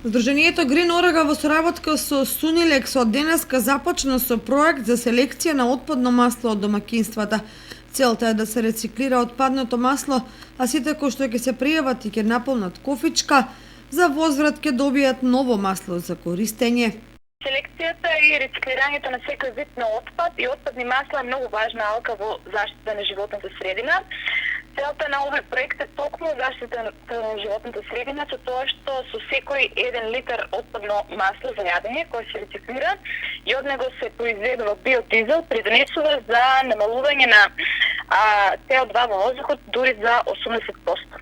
Здруженијето Green Орега во соработка со Сунилекс од денеска започна со проект за селекција на отпадно масло од домаќинствата. Целта е да се рециклира отпадното масло, а сите кои што ќе се пријават и ќе наполнат кофичка, за возврат ќе добијат ново масло за користење. Селекцијата и рециклирањето на секој вид на отпад и отпадни масла е многу важна алка во заштита на животната средина. Целта на овој проект е токму заштита на животната средина со тоа што со секој 1 литар отпадно масло за јадење кој се рециклира и од него се произведува биодизел, придонесува за намалување на CO2 во воздухот дури за 80%.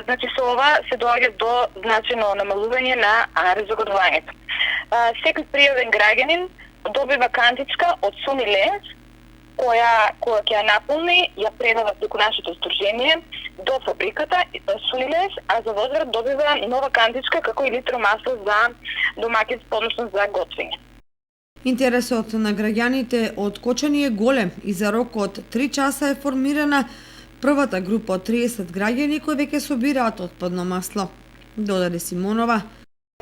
Значи со ова се доаѓа до значајно намалување на разогодувањето. Секој пријавен граѓанин добива кантичка од Сунилекс која ќе ја наполни, ја предава преку нашето здружение до фабриката Сунилекс, а за возврат добива нова кантичка како и литро масло за домаќинство, односно за готвење. Интересот на граѓаните од Кочани е голем и за рок од 3 часа е формирана првата група од 30 граѓани кои веќе собираат отпадно масло. Додаде Симонова.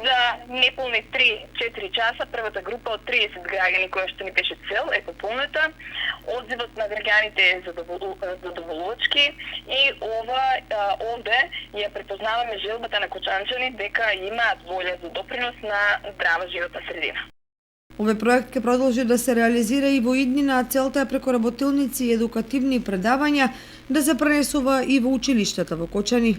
За неполни 3-4 часа првата група од 30 граѓани која што ни беше цел е пополната. Одзивот на граѓаните е задоволувачки и овде ја препознаваме желбата на кочанчани дека имаат волја за допринос на здрава животна средина. Овој проект ќе продолжи да се реализира и во иднина, а целта е преку работилници и едукативни предавања да се пренесува и во училиштата во Кочани.